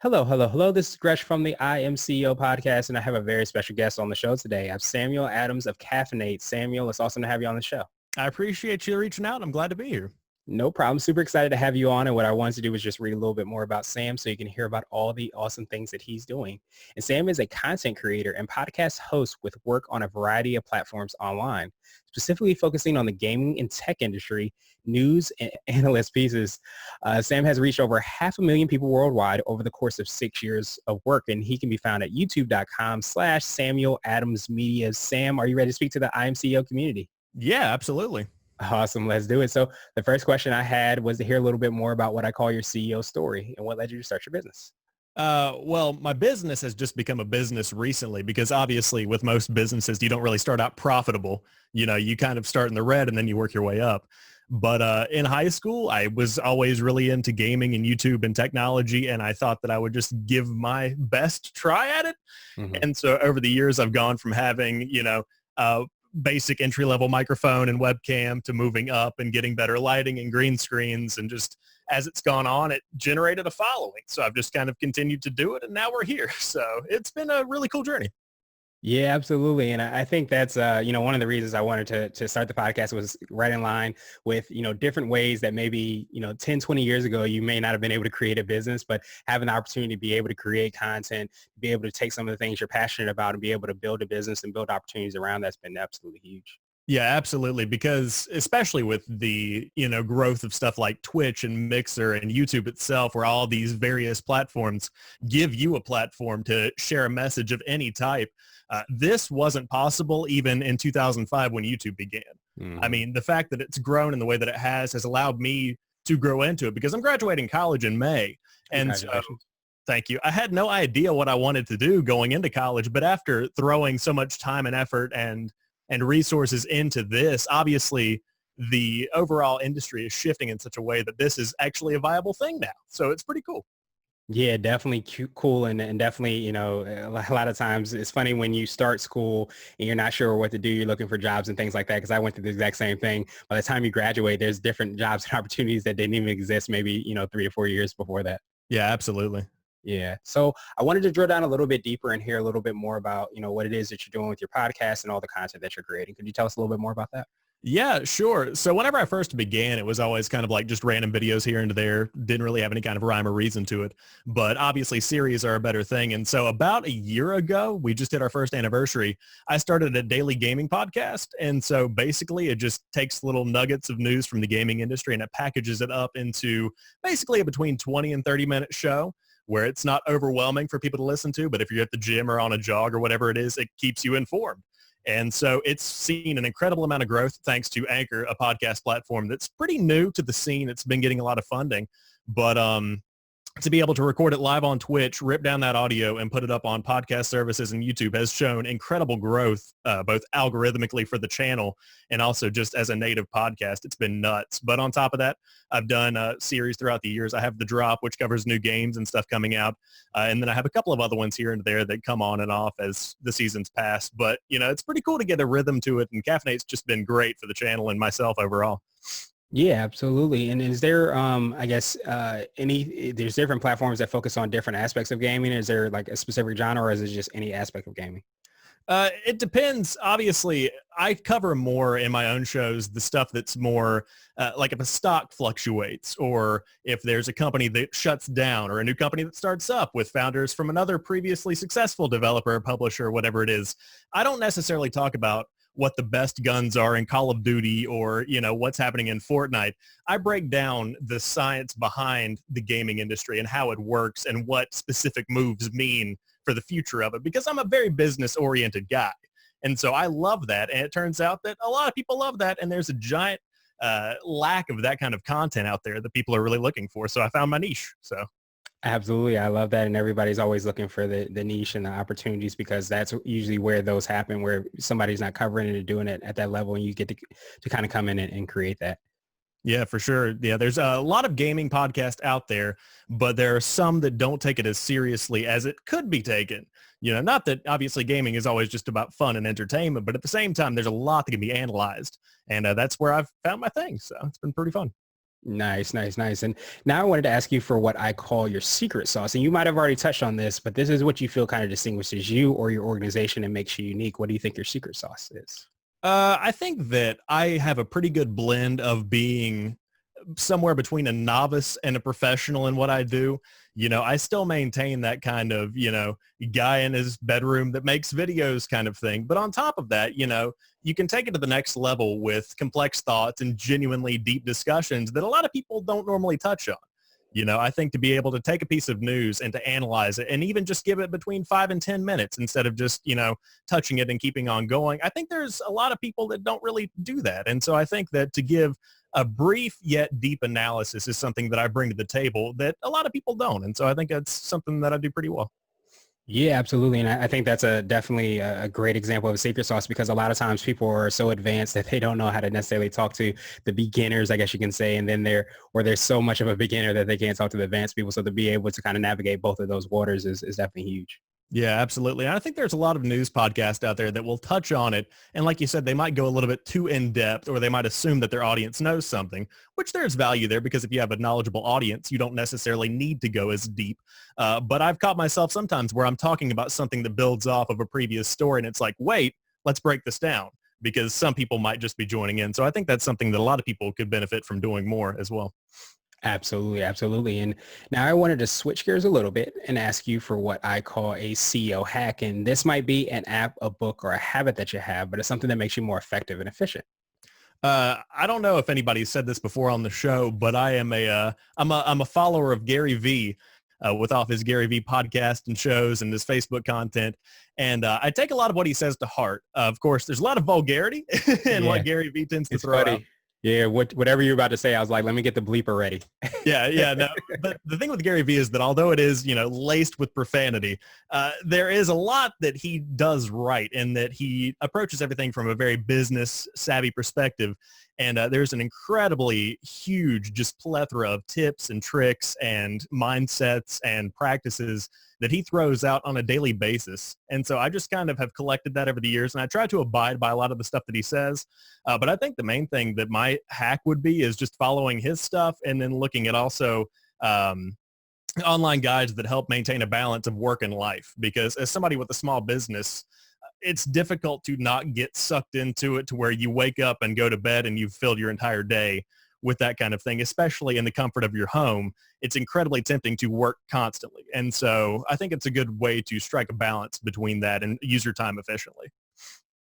Hello, hello, hello. This is Gresh from the I Am CEO podcast, and I have a very special guest on the show today. I have Samuel Adams of Caffeinate. Samuel, it's awesome to have you on the show. I appreciate you reaching out. I'm glad to be here. No problem. Super excited to have you on. And what I wanted to do was just read a little bit more about Sam so you can hear about all the awesome things that he's doing. And Sam is a content creator and podcast host with work on a variety of platforms online, specifically focusing on the gaming and tech industry, news and analyst pieces. Sam has reached over 500,000 people worldwide over the course of 6 years of work. And he can be found at youtube.com/Samuel Adams Media. Sam, are you ready to speak to the IMCO community? Yeah, absolutely. Awesome. Let's do it. So the first question I had was to hear a little bit more about what I call your CEO story and what led you to start your business. Well, my business has just become a business recently because obviously with most businesses, you don't really start out profitable. You kind of start in the red and then you work your way up. But in high school, I was always really into gaming and YouTube and technology, and I thought that I would just give my best try at it. Mm-hmm. And so over the years, I've gone from having, basic entry-level microphone and webcam to moving up and getting better lighting and green screens. And just as it's gone on, it generated a following. So I've just kind of continued to do it. And now we're here. So it's been a really cool journey. Yeah, absolutely. And I think that's, one of the reasons I wanted to start the podcast was right in line with, different ways that maybe, 10, 20 years ago, you may not have been able to create a business, but having the opportunity to be able to create content, be able to take some of the things you're passionate about and be able to build a business and build opportunities around that's been absolutely huge. Yeah, absolutely. Because especially with the, growth of stuff like Twitch and Mixer and YouTube itself, where all these various platforms give you a platform to share a message of any type. This wasn't possible even in 2005 when YouTube began. Mm-hmm. I mean, the fact that it's grown in the way that it has allowed me to grow into it because I'm graduating college in May. And so, thank you. I had no idea what I wanted to do going into college, but after throwing so much time and effort and resources into this, obviously the overall industry is shifting in such a way that this is actually a viable thing now. So it's pretty cool. Yeah, definitely cool. And definitely, a lot of times it's funny when you start school and you're not sure what to do. You're looking for jobs and things like that. Because I went through the exact same thing. By the time you graduate, there's different jobs and opportunities that didn't even exist maybe, 3 or 4 years before that. Yeah, absolutely. Yeah. So I wanted to drill down a little bit deeper and hear a little bit more about, what it is that you're doing with your podcast and all the content that you're creating. Could you tell us a little bit more about that? Yeah, sure. So whenever I first began, it was always kind of like just random videos here and there. Didn't really have any kind of rhyme or reason to it. But obviously series are a better thing. And so about a year ago, we just did our first anniversary. I started a daily gaming podcast. And so basically it just takes little nuggets of news from the gaming industry and it packages it up into basically a between 20 and 30-minute show where it's not overwhelming for people to listen to. But if you're at the gym or on a jog or whatever it is, it keeps you informed. And so it's seen an incredible amount of growth thanks to Anchor, a podcast platform that's pretty new to the scene. It's been getting a lot of funding, but to be able to record it live on Twitch, rip down that audio and put it up on podcast services and YouTube has shown incredible growth, both algorithmically for the channel and also just as a native podcast. It's been nuts. But on top of that, I've done a series throughout the years. I have The Drop, which covers new games and stuff coming out. And then I have a couple of other ones here and there that come on and off as the seasons pass. But, it's pretty cool to get a rhythm to it. And Caffeinate's just been great for the channel and myself overall. Yeah, absolutely. And is there, there's different platforms that focus on different aspects of gaming? Is there like a specific genre or is it just any aspect of gaming? It depends. Obviously, I cover more in my own shows, the stuff that's more like if a stock fluctuates or if there's a company that shuts down or a new company that starts up with founders from another previously successful developer, publisher, whatever it is. I don't necessarily talk about what the best guns are in Call of Duty or, what's happening in Fortnite. I break down the science behind the gaming industry and how it works and what specific moves mean for the future of it because I'm a very business-oriented guy. And so I love that. And it turns out that a lot of people love that. And there's a giant lack of that kind of content out there that people are really looking for. So I found my niche. So. Absolutely. I love that. And everybody's always looking for the niche and the opportunities because that's usually where those happen, where somebody's not covering it and doing it at that level and you get to kind of come in and create that. Yeah, for sure. Yeah, there's a lot of gaming podcasts out there, but there are some that don't take it as seriously as it could be taken. Not that obviously gaming is always just about fun and entertainment, but at the same time, there's a lot that can be analyzed. And that's where I've found my thing. So it's been pretty fun. Nice, nice, nice. And now I wanted to ask you for what I call your secret sauce. And you might have already touched on this, but this is what you feel kind of distinguishes you or your organization and makes you unique. What do you think your secret sauce is? I think that I have a pretty good blend of being somewhere between a novice and a professional in what I do. I still maintain that kind of, guy in his bedroom that makes videos kind of thing. But on top of that, you can take it to the next level with complex thoughts and genuinely deep discussions that a lot of people don't normally touch on. I think to be able to take a piece of news and to analyze it and even just give it between 5 and 10 minutes instead of just, touching it and keeping on going. I think there's a lot of people that don't really do that. And so I think that to give a brief yet deep analysis is something that I bring to the table that a lot of people don't. And so I think that's something that I do pretty well. Yeah, absolutely. And I think that's definitely a great example of a secret sauce because a lot of times people are so advanced that they don't know how to necessarily talk to the beginners, I guess you can say. And then they're so much of a beginner that they can't talk to the advanced people. So to be able to kind of navigate both of those waters is definitely huge. Yeah, absolutely. And I think there's a lot of news podcasts out there that will touch on it. And like you said, they might go a little bit too in depth or they might assume that their audience knows something, which there's value there because if you have a knowledgeable audience, you don't necessarily need to go as deep. But I've caught myself sometimes where I'm talking about something that builds off of a previous story and it's like, wait, let's break this down because some people might just be joining in. So I think that's something that a lot of people could benefit from doing more as well. Absolutely, absolutely. And now I wanted to switch gears a little bit and ask you for what I call a CEO hack. And this might be an app, a book, or a habit that you have, but it's something that makes you more effective and efficient. I don't know if anybody's said this before on the show, but I'm a follower of Gary Vee with off his Gary Vee podcast and shows and his Facebook content. And I take a lot of what he says to heart. Of course, there's a lot of vulgarity in Yeah, what Gary Vee tends to it's throw out. funny. Yeah, whatever you're about to say, I was like, let me get the bleeper ready. Yeah, no. But the thing with Gary Vee is that although it is, laced with profanity, there is a lot that he does right and that he approaches everything from a very business savvy perspective. And there's an incredibly huge just plethora of tips and tricks and mindsets and practices that he throws out on a daily basis. And so I just kind of have collected that over the years and I try to abide by a lot of the stuff that he says. But I think the main thing that my hack would be is just following his stuff and then looking at also online guides that help maintain a balance of work and life. Because as somebody with a small business, it's difficult to not get sucked into it to where you wake up and go to bed and you've filled your entire day with that kind of thing, especially in the comfort of your home. It's incredibly tempting to work constantly. And so I think it's a good way to strike a balance between that and use your time efficiently.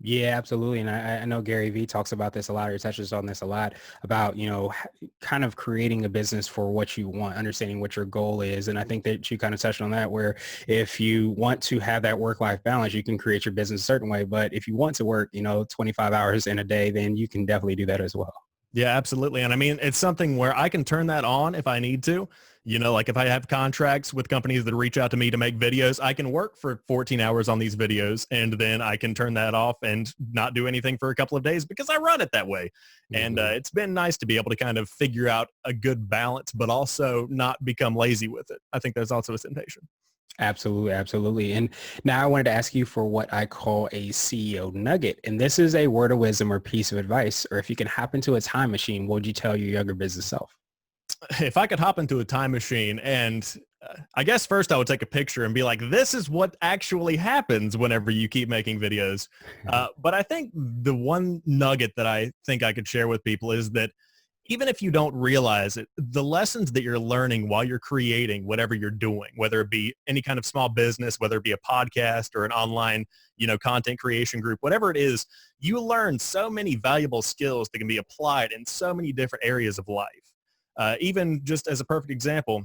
Yeah, absolutely. And I know Gary Vee talks about this a lot, or he touches on this a lot about, kind of creating a business for what you want, understanding what your goal is. And I think that you kind of touched on that, where if you want to have that work-life balance, you can create your business a certain way. But if you want to work, 25 hours in a day, then you can definitely do that as well. Yeah, absolutely. And I mean, it's something where I can turn that on if I need to. Like if I have contracts with companies that reach out to me to make videos, I can work for 14 hours on these videos and then I can turn that off and not do anything for a couple of days because I run it that way. And Mhm. it's been nice to be able to kind of figure out a good balance, but also not become lazy with it. I think there's also a temptation. Absolutely, absolutely. And now I wanted to ask you for what I call a CEO nugget. And this is a word of wisdom or piece of advice, or if you can hop into a time machine, what would you tell your younger business self? If I could hop into a time machine and I guess first I would take a picture and be like, this is what actually happens whenever you keep making videos. But I think the one nugget that I think I could share with people is that even if you don't realize it, the lessons that you're learning while you're creating whatever you're doing, whether it be any kind of small business, whether it be a podcast or an online, content creation group, whatever it is, you learn so many valuable skills that can be applied in so many different areas of life. Even just as a perfect example,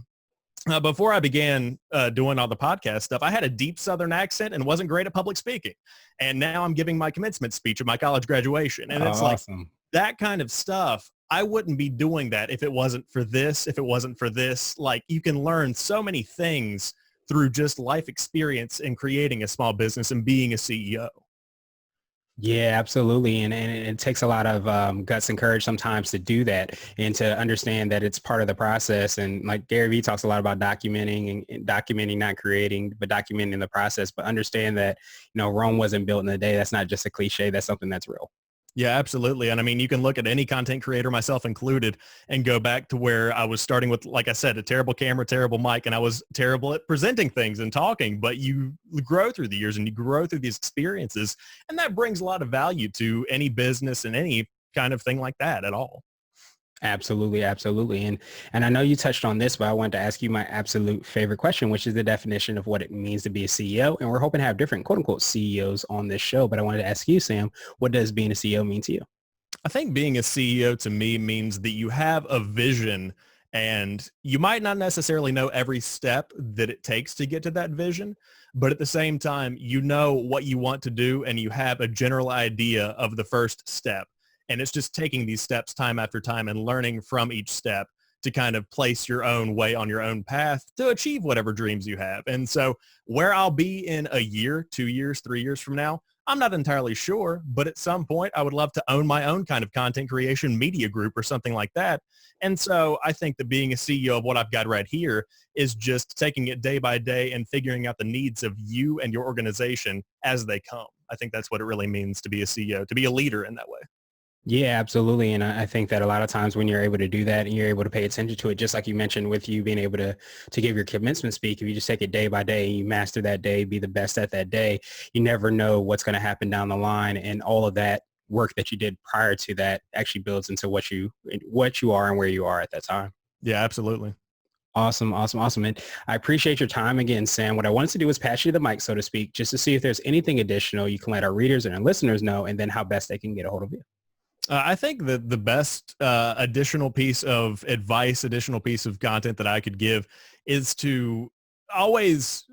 before I began doing all the podcast stuff, I had a deep Southern accent and wasn't great at public speaking. And now I'm giving my commencement speech at my college graduation. And Oh, it's like awesome. that kind of stuff. I wouldn't be doing that if it wasn't for this, if it wasn't for this. Like you can learn so many things through just life experience in creating a small business and being a CEO. Yeah, absolutely. And it takes a lot of guts and courage sometimes to do that and to understand that it's part of the process. And like Gary Vee talks a lot about documenting and documenting, not creating, but documenting the process. But understand that, Rome wasn't built in a day. That's not just a cliche. That's something that's real. Yeah, absolutely. And I mean, you can look at any content creator, myself included, and go back to where I was starting with, like I said, a terrible camera, terrible mic, and I was terrible at presenting things and talking. But you grow through the years and you grow through these experiences. And that brings a lot of value to any business and any kind of thing like that at all. Absolutely, absolutely. And I know you touched on this, but I wanted to ask you my absolute favorite question, which is the definition of what it means to be a CEO. And we're hoping to have different quote unquote CEOs on this show. But I wanted to ask you, Sam, what does being a CEO mean to you? I think being a CEO to me means that you have a vision and you might not necessarily know every step that it takes to get to that vision, but at the same time, you know what you want to do and you have a general idea of the first step. And it's just taking these steps time after time and learning from each step to kind of place your own way on your own path to achieve whatever dreams you have. And so where I'll be in a year, 2 years, 3 years from now, I'm not entirely sure, but at some point I would love to own my own kind of content creation media group or something like that. And so I think that being a CEO of what I've got right here is just taking it day by day and figuring out the needs of you and your organization as they come. I think that's what it really means to be a CEO, to be a leader in that way. Yeah, absolutely. And I think that a lot of times when you're able to do that and you're able to pay attention to it, just like you mentioned with you being able to give your commencement speak, if you just take it day by day and you master that day, be the best at that day, you never know what's going to happen down the line. And all of that work that you did prior to that actually builds into what you are and where you are at that time. Yeah, absolutely. Awesome, awesome, awesome. And I appreciate your time again, Sam. What I wanted to do was pass you the mic, so to speak, just to see if there's anything additional you can let our readers and our listeners know, and then how best they can get a hold of you. I think that the best additional piece of advice, additional piece of content that I could give is to always,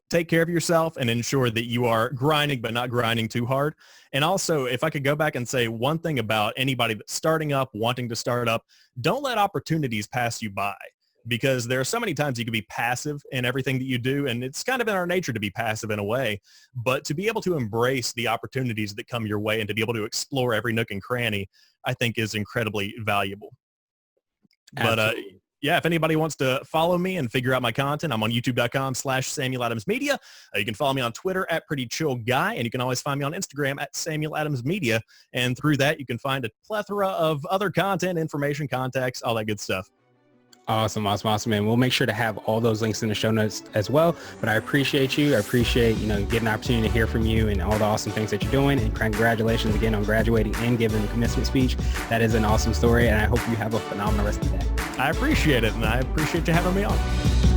take care of yourself and ensure that you are grinding, but not grinding too hard. And also, if I could go back and say one thing about anybody that's starting up, wanting to start up, don't let opportunities pass you by, because there are so many times you can be passive in everything that you do. And it's kind of in our nature to be passive in a way, but to be able to embrace the opportunities that come your way and to be able to explore every nook and cranny, I think is incredibly valuable. But Absolutely. yeah, if anybody wants to follow me and figure out my content, I'm on youtube.com/Samuel Adams Media. You can follow me on Twitter at Pretty Chill Guy, and you can always find me on Instagram at Samuel Adams Media. And through that, you can find a plethora of other content, information, contacts, all that good stuff. Awesome, awesome, awesome. And we'll make sure to have all those links in the show notes as well. But I appreciate you. I appreciate, getting an opportunity to hear from you and all the awesome things that you're doing. And congratulations again on graduating and giving the commencement speech. That is an awesome story. And I hope you have a phenomenal rest of the day. I appreciate it. And I appreciate you having me on.